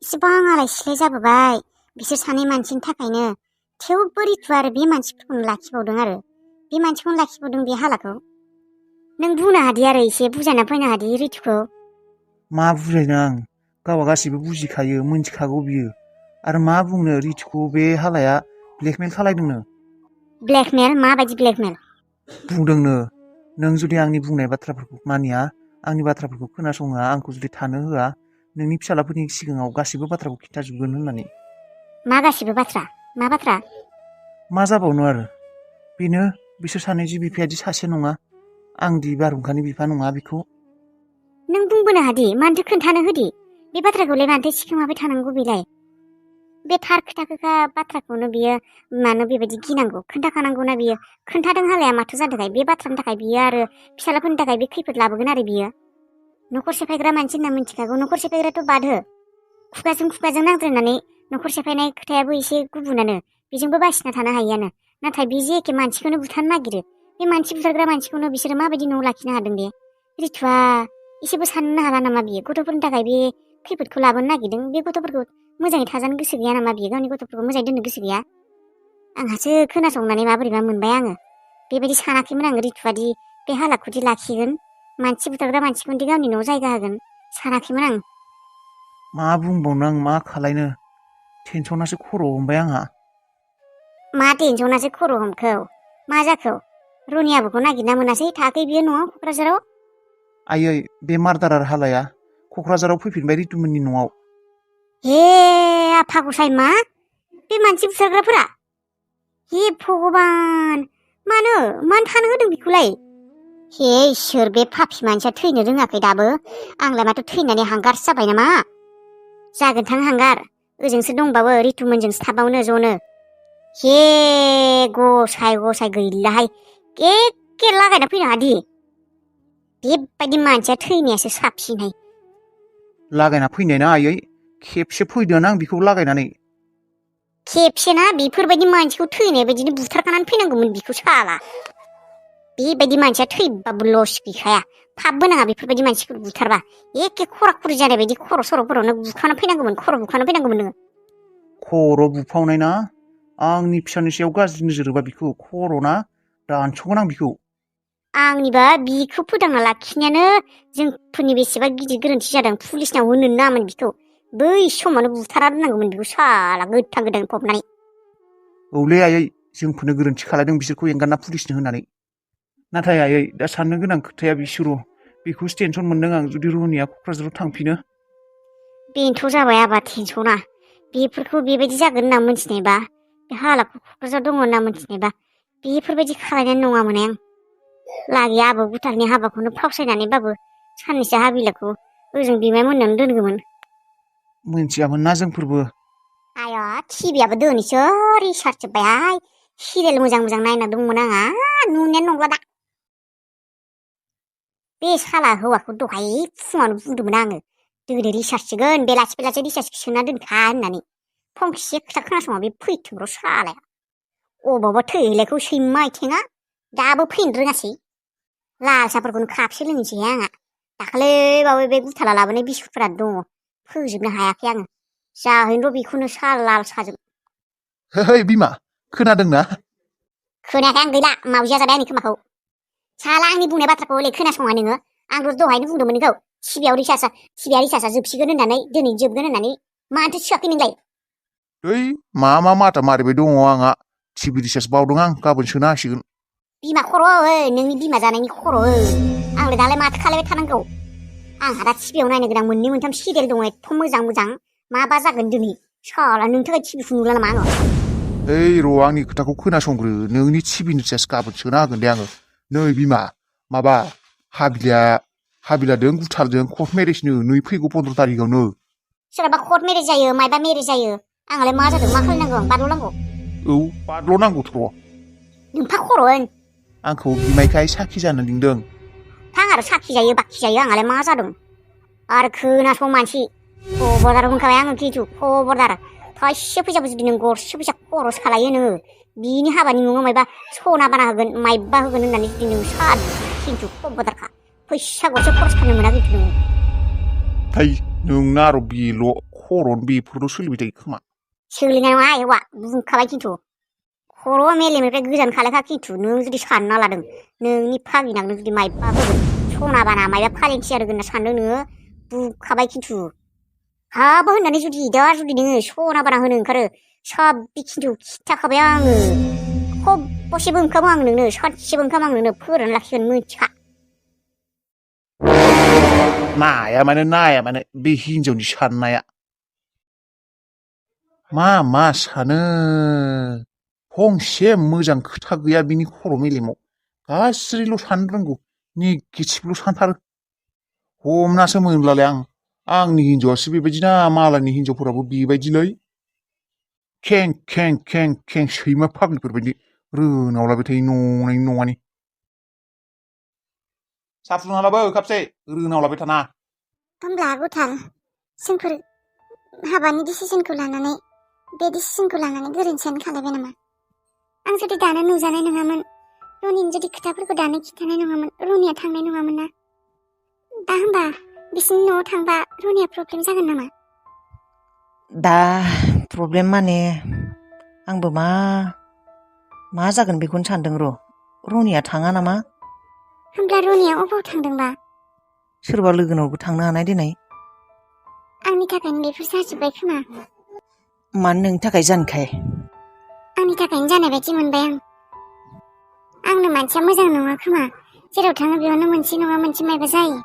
इसेबां आलाय सिलाय जाबोबाय बिसोर सानै मानसिनि थाखायनो थेवबो रितुआ आरो बे मानसिफोरखौनो लाखिबावदों आरो बे मानसिखौनो लाखिबावदों बे हालाखौ। नों बुंनो हादि आरो एसे बुजायना फैनो हादि रितुखौ। मा बुजायनो आं गावहा गासिबो बुजिखायो मोनथिखागौ बियो आरो मा बुंनो रितुखौ बे हालाया ब्लेकमेल खालायदोंनो। ब्लेकमेल? माबायदि ब्लेकमेल? बुंदोंनो नों जुदि आंनि बुंनाय बाथ्राफोरखौ मानिया आंनि बाथ्राफोरखौ खोनासङा आंखौ जुदि थानो होआ नोंनि फिसालाफोरनि सिगाङाव गासिबो बाथ्राखौ खिन्थाजोबगोन होननानै। मा गासिबो बाथ्रा? मा बाथ्रा? मा जाबावनो आरो बेनो बिसोर सानैजों बिफायादि सासे नङा आंदि बारहुंखानि बिफा नङा बेखौ। नों बुंबोनो हादि मानोथो खोन्थानो होदि बे बाथ्राखौलाय मानोथो सिखोमाबाय थानांगौ बेलाय। बे थार खोथाखोखा बाथ्राखौनो बियो मानो बेबायदि गिनांगौ खोन्थाखानांगौना बियो। खोन्थादों हालाया माथो जादोंखाय बे बाथ्रानि थाखाय बियो आरो फिसालाफोरनि थाखाय बे खैफोद लाबोगोन आरो बियो। न'खर सेफायग्रा मानसि होनना मिथिखागौ। न'खर सेफायग्राथ' बाद हो, खुगाजों नांज्लायनानै न'खर सेफायनाय खोथायाबो एसे गुबुनानो, बेजोंबो बासिना थानो हायोआनो। नाथाय बे जे एखे मानसिखौनो बुथारनो नागिरो बे मानसि बुथारग्रा मानसिखौनो बिसोरो माबायदि न'आव लाखिनो हादों बे रितुआ एसेबो साननो हाला नामा बियो? गथ'फोरनि थाखाय बे खैफोदखौ लाबोनो नागिरदों। बे गथ'फोरखौ मोजाङै थाजानो गोसो गैया नामा बियो? गावनि गथ'फोरखौ मोजाङै दोननो गोसो गैया? आंहासो खोनासंनानै माबोरैबा मोनबाय आङो। बेबायदि सानाखैमोन आं रितुआदि बे हालाखौदि लाखिगोन, मानसि बुथारग्रा मानसिखौदि गावनि न'आव जायगा होगोन सानाखैमोन आं। मा बुंबावनो आं मा खालायनो टेनसनासो खर' हमबाय आंहा। मा टेनसनासो खर' हमखौ? मा जाखो? रनि आबौखौ नागिरना मोनासै? थायाखै बियो न'आव क'क्राझाराव? आयै बे मार्दारार हालाया क'क्राझाराव फैफिनबाय रितुमोननि न'आव। हे आफा गसाइ, मा बे मानसि बुथारग्राफोरा? हे भगबान, मानो थानो होदों बेखौलाय? हे इसोर, बे पापि मानसिया थैनो रोङाखै दाबो? आंलाय माथो थैनानै हांगारसो जाबाय नामा? जागोनथां हांगार, ओजोंसो दंबावो रितुमोनजोंसो थाबावनो ज'नो। हे गसाइ गैलाहाय, एखे लागायना फैनो हादि बेबायदि मानसिया थैनायासो साबसिनहाय। लागायना फैनाय ना आयै, खेबसे फैदों आं बेखौ लागायनानै। खेबसेना? बेफोरबायदि मानसिखौ थैनाय बायदिनो बुथारखानानै फैनांगौमोन बिखौ साला। बेबायदि मानसिया थैबाबो लस गैखाया, फाबबो नाङा बेफोरबायदि मानसिखौ बुथारबा। एखे खरा खरि जानाय बायदि खर' सर'फोरावनो बुखाना फैनांगौमोन, खर' बुखाना फैनांगौमोन नोङो। खर' बुफावनाय ना? आंनि फिसानि सायाव गाज्रि नोजोर होबा बिखौ खर'ना दानस'गोन आं बिखौ। आंनिबा बिखौ फोथांना लाखिनायानो जोंफोरनि बेसेबा गिदिर गोरोन्थि जादों। पुलिसनाव होनो नाङामोन बिखौ। बै समावनो बुथारना दोननांगौमोन बिखौ साला गोथां गोदान फबनानै। औलै आयै, जोंफोरनो गोरोन्थि खालायदों बिसोरखौ एंगारना पुलिसनो होनानै। नाथाय आयै दा साननो गोनां खोथाया बिसोर' बेखौसो टेनसन मोनदों आं जुदि रनिया क'क्राझाराव थांफिनो। बेनोथ' जाबाय आबा टेनसना। बेफोरखौ बेबायदि जागोन होनना मोनथिनायबा, बे हालाखौ क'क्राझार दङ होनना मोनथिनायबा बेफोरबायदि खालायनाय नङामोन आं। लागै आबौ गुथालनि हाबाखौनो फावसायनानैबाबो साननैसो हाबिलाखौ ओजों बिमाय मोननानै दोनगौमोन। मोनथियामोन ना जोंफोरबो। आया टिभियाबो दोनैसो रिसार्ज जोब्बायहाय। सिरियाल मोजां नायना दंमोन आंहा, नुनायानो नंला दा। बे साला हौवाखौ दहाय फुङावनो बुंदोंमोन आङो, दोनै रिसार्ज सोगोन, बेलासि रिसार्ज सोना दोनखा होननानै। फंसे खोथा खोनासङा बे फैथों र' सालाया। अबावबा थैहैलायखौ सैमा आइथेङा दाबो फैनो रोङासै। लाल साहाफोरखौनो कापसे लोंनोसैहाय आंहा। दाखालै बावै बे गुथाला लाबोनाय बिस्कुटफोरा दङ, फोजोबनो हायाखै आङो। जाहैनो र' बेखौनो साहा लाल साहाजों। है बिमा, खोनादोंना? खोनायाखै आं गैला, मावजिया जाबाय आंनि खोमाखौ। साला आंनि बुंनाय बाथ्राखौ हले खोनासङा नोङो। आंथ' दहायनो बुंदोंमोन नोंखौ टिभिया रिसार्जआ जोबसिगोन होननानै, दिनै जोबगोन होननानै। मानोथो सोआखै नोंलाय? है मा माथा मारिबाय दङ आंहा। टिभि रिसार्ज बावदों आं, गाबोन सोनो हासिगोन। बिमा खर' नोंनि बिमा जानायनि खर'। आंलाय दालाय माथो खालायबाय थानांगौ? आंहा दा टिभियाव नायनो गोनां 2-3 सिरियाल दङ, एथ' मोजां। माबा जागोन दिनै? साला नोंनि थाखाय टिभिखौ नुला नामा आङो? ओइ र' आंनि खोथाखौ खोनासंग्रो। नोंनि टिभिनि रिसार्ज गाबोन सोना होगोन दे आङो। नै बिमा, माबा हाबिलाजों गुथालजों कर्ट मेरेजनो नै फैगौ 15 थारिखआवनो। सोरहाबा कर्ट मेरेज जायो, मायबा मेरेज जायो। आंहालाय मा जादों? मा खालायनांगौ आं? बारल'नांगौ? औ, बारल'नांगौथ'। नोंफा खर'। आंखौ बिमायखाय साखि जानो लिंदों। थां आरो साखि जायो बाखि जायो, आंहालाय मा जादों? आरो खोनासं मानसि, खबरदार बुंखाबाय आङो खिन्थु, खबरदार। थाइसे फैसाबो जुदि नों गरसे फैसा खरस खालायो नोङो, बिनि हाबानि मुङाव मायबा सना बाना होगोन, मायबा होगोन होननानै जुदि नों सानो खिन्थु खबरदारखा। फैसा गरसे खरस खालामनो मोना खिन्थु नोङो। थै नोंना आरो बेल' खर'न बेफोरल' सोलिबाय थायो खोमा। सोलिनाय नङा एवा बुंखाबाय खिन्थु खर' मेलेमनिफ्राय गोजान खालायखा खिन्थु नों जुदि सानना लादों नोंनि फागिनांनो जुदि मायबा होगोन सना बाना मायबा फालेंथि आरो होनना सानदों नोङो बुंखाबाय खिन्थु हाबो होननानै जुदि नोङो सना बाना होनो ओंखारो साबि खिन्थु खिथाखाबाय आङो खबसेबो ओंखामो आं नोंनो सानसेबो ओंखाम आं नोंनो फोरान लाखिगोन मिथिखा। नाया माने बे हिनजावनि साननाया मा सानो फंसे मोजां खोथा गैया बिनि खर' मेलेमाव गाज्रिल' साननो रोंगौ नेगेटिभल' सानथारो। हमनासो मोनलालै आंनि हिनजावासो बेबायदिना मालायनि हिनजावफोराबो बेबायदिलै खें खें खें खें सैमा फाग्लिफोरबायदि रोनावलाबाय थायो नंनायनि नङानि। साहा फुदुंना लाबो कापसे रोनावलाबाय थाना। होमब्ला गुथाल जोंफोर हाबानि डिसिसनखौ लानानै गोरोन्थियानो खालायबाय नामा? आं जुदि दानो नुजानाय नङामोन रनिनि जुदि खोथाफोरखौ दानो खिन्थानाय नङामोन रनिया थांनाय नङामोन ना। दा होमबा बिसिनि न'आव थांबा रनिया प्रब्लेम जागोन नामा? दा प्रब्लेम माने आंबो मा जागोन बेखौनो सानदों र'। रनिया थाङा नामा? होमब्ला रनिया अबाव थांदोंबा? सोरबा लोगोनावबो थांनो हानाय दिनै। आंनि थाखायनो बेफोर जाजोब्बाय खोमा। मानो नोंनि थाखाय जानोखाय? आंनि थाखायनो जानाय बायदि मोनबाय आंनो मानसिया मोजां नङा खोमा जेराव थाङो बेयावनो मोनसे नङा मोनसे मायबा जायो।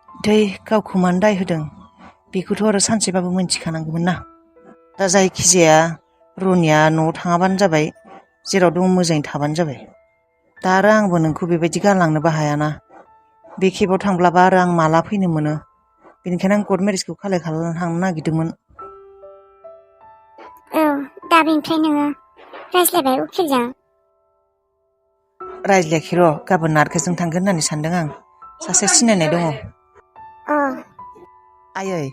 दै गावखौ मानो दाय होदों बेखौथ' आरो सानसेबाबो मोनथिखानांगौमोन ना। दा जायखिजाया रनिया न'आव थाङाबानो जाबाय जेराव दं मोजाङै थाबानो जाबाय। दा आरो आंबो नोंखौ बेबायदि गारलांनोबो हायाना। बे खेबाव थांब्लाबा आरो आं माला फैनो मोनो बेनिखायनो आं कर्ट मेरेजखौ खालामनो थांनो नागिरदोंमोन। औ दा बेनिफ्राय नोङो रायज्लायबाय उखिलजों? रायज्लायाखै र' गाबोन नारखेजों थांगोन होननानै सानदों आं। सासे सिनायनाय दङ। आयै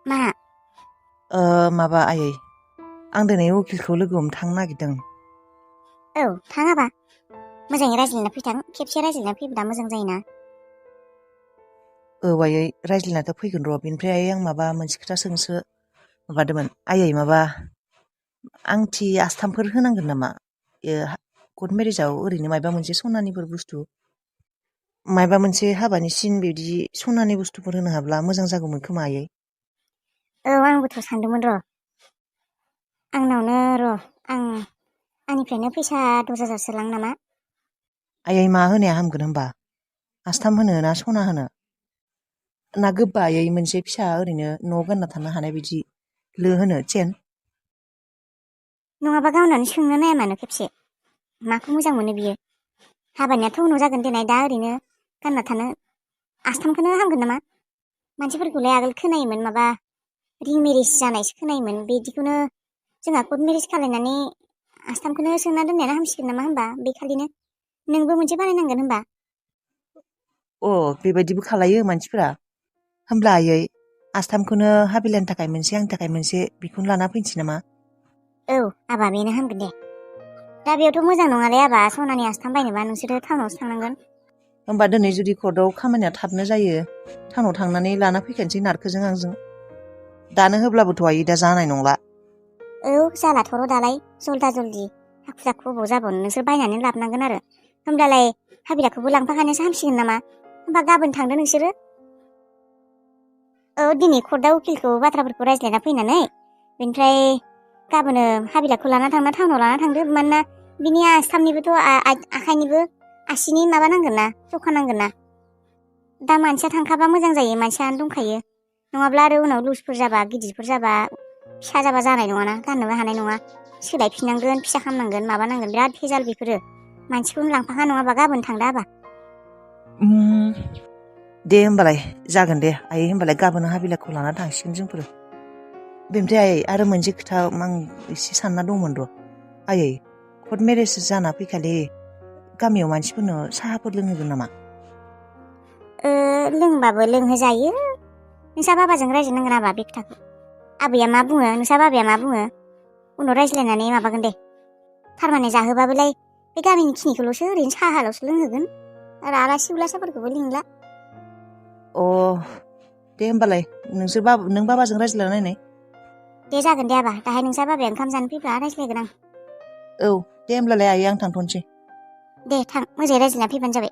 मा? माबा आयै आं दिनै उकिलखौ लोगो हमनो थांनो नागिरदों। औ थाङाबा मोजाङै रायज्लायना फैथां खेबसे रायज्लायना फैब्ला मोजां जायोना। औ आयै रायज्लायनाथ' फैगोन र'। बेनिफ्राय आयै आं माबा मोनसे खोथा सोंसो माबादोंमोन आयै माबा आंथि आस्थामफोर होनांगोन नामा कर्ट मेरेजाव ओरैनो मायबा मोनसे सनानिफोर बुस्थु मायबा मोनसे हाबानि सिन बिदि सनानि बुस्थुफोर होनो हाब्ला मोजां जागौमोन खोमा आयै। औ आंबोथ' सानदोंमोन र'। आं आंनिफ्रायनो फैसा 10,000 सोलां नामा? आयै मा होनाया हामगोन होनबा आस्थाम होनो ना सना होनो ना गोबायै मोनसे फिसा ओरैनो न'आव गानना थानो हानाय बिदि लो होनो चेन? नङाबा गावनानै सोंनो नाया मानो खेबसे माखौ मोजां मोनो बियो। हाबानियाथ' उनाव जागोन देनाय दा ओरैनो गानना थानो आस्थामखौनो हामगोन नामा? मानसिफोरखौलाय आगोल खोनायोमोन माबा रिं मेरिज जानायसो खोनायोमोन बिदिखौनो जोंहा कर्ट मेरिज खालायनानै आस्थामखौनो सोंना दोननायानो हामसिगोन नामा होनबा बे खालिनो नोंबो मोनसे बानायनांगोन होनबा। बेबायदिबो खालायो मानसिफोरा। होमब्ला आयै आस्थामखौनो हाबिलानि थाखाय मोनसे आंनि थाखाय मोनसे बेखौनो लाना फैनोसै नामा? औ आबा बेनो हामगोन दे। दा बेयावथ' मोजां नङालै आबा सनानि आस्थाम बायनोबा नोंसोरो टाउनावसो थांनांगोन। होमबा दिनै जुदि कर्टआव खामानिया थाबनो जायो टाउनाव थांनानै लाना फैखानोसै नारखोजों आंजों। दानो होब्लाबोथ' आयै दा जानाय नंला। औ जालाथ'र' दालाय जल्दा जल्दि हाखु दाखु अबाव जाबावनो नोंसोर बायनानै लाबोनांगोन आरो। होमब्लालाय हाबिलाखौबो लांफाखानायासो हामसिगोन नामा? होमबा गाबोन थांदो नोंसोरो। औ दिनै कर्टआव उकिलखौ बाथ्राफोरखौ रायज्लायना फैनानै बेनिफ्राय गाबोनो हाबिलाखौ लाना थांना टाउनाव लाना थांदो। मानोना बिनि आस्थामनिबोथ' आखाइनिबो आसिनि माबा नांगोन ना जखा नांगोन ना। दा मानसिया थांखाबा मोजां जायो मानसियानो दंखायो। नङाब्ला आरो उनाव लुजफोर जाबा गिदिरफोर जाबा फिसा जाबा जानाय नङाना गाननोबो हानाय नङा। सोलायफिननांगोन फिसा खालामनांगोन माबानांगोन बिराद भेजाल बेफोरो। मानसिखौनो लांफाखा नङाबा गाबोन थांदो आबा। दे होमबालाय जागोन दे आयै होमबालाय गाबोन हाबिलाखौ लाना थांसिगोन जोंफोर। बेनिफ्राय आयै आरो मोनसे खोथा आं एसे सानना दंमोन र'। आयै कर्ट मेरेज जाना फैखालि गामियाव मानसिफोरनो साहाफोर लोंहोगोन नामा? लोंबाबो लोंहोजायो। नोंसा बाबाजों रायज्लायनांगोन आबा बे खोथाखौ। आबैया मा बुङो नोंसा बाबाया मा बुङो उनाव रायज्लायनानै माबागोन दे। थारमाने जाहोबाबोलाय बे गामिनि खिनिखौल'सो ओरैनो साहाल'सो लोंहोगोन आरो आलासि उलासाफोरखौबो लिंला। दे होमबालाय नों बाबाजों रायज्लायना नायनाय। दे जागोन दे आबा दाहाय नोंसा बाबाया ओंखाम जानो फैब्ला रायज्लायगोन आं। औ दे होमब्लालाय आयै आं थांथ'नोसै। दे थां मोजाङै रायज्लायना फैबानो जाबाय।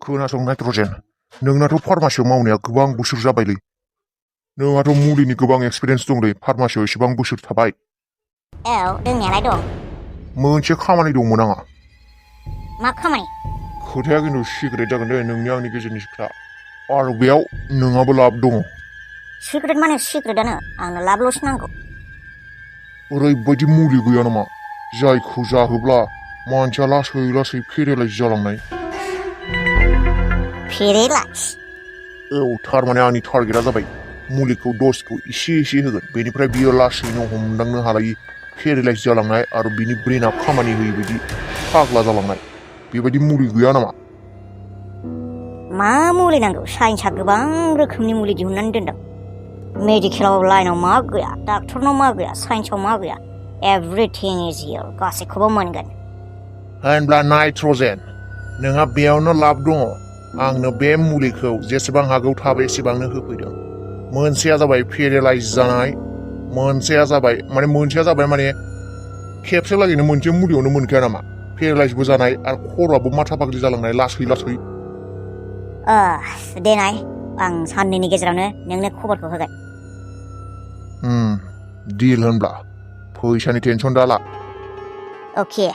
खोनासं नाइट्रजेन, नोंनाथ' फार्मासियाव मावनाया गोबां बोसोर जाबायलै। नोंहाथ' मुलिनि गोबां एक्सपिरियेन्स दंलै, फार्मासियाव एसेबां बोसोर थाबाय। औ दोंनायालाय दं। मोनसे खामानि दंमोन आंहा। मा खामानि? खोथाया खिन्थु सिक्रेट जागोन दे, नोंनि आंनि गेजेरनि खोथा। आरो बेयाव नोंहाबो लाब दङ। सिक्रेट माने सिक्रेटानो, आंनो लाबल'सो नांगौ। ओरैबायदि मुलि गैया नामा जायखौ जाहोब्ला मानसिया लासै लासै पेरालाइज जालांनाय? पेरालाइज? औ, थारमाने आंनि टारगेटआ जाबाय मुलिखौ दसखौ एसे एसे होगोन, बेनिफ्राय बियो लासैनो हमदांनो हालायि पेरालाइज जालांनाय आरो बिनि ब्रेना खामानि होयै बायदि फाग्ला जालांनाय। बेबायदि मुलि गैया नामा? मा मुलि नांगौ? साइन्सआ गोबां रोखोमनि मुलि दिहुननानै दोनदों। मेडिकेल लाइनाव मा गैया, डाक्टरनाव मा गैया, साइन्सआव मा गैया, एभ्रिथिं इज हियर, गासैखौबो मोनगोन। होनब्ला नाइट्रजेन, नोंहा बेयावनो लाब दङ। आंनो बे मुलिखौ जेसेबां हागौ थाब एसेबांनो होफैदों। मोनसेया जाबाय पेरालाइज जानाय, मोनसेया जाबाय माने खेबसे लागैनो मोनसे मुलियावनो मोनखाया नामा? पेरालाइजबो जानाय आरो खर'आबो माथा फाग्लि जालांनाय लासै लासै। देनाय, आं साननैनि गेजेरावनो नोंनो खबरखौ होगोन। दिल होनब्ला फैसानि टेनसन दाला। अके।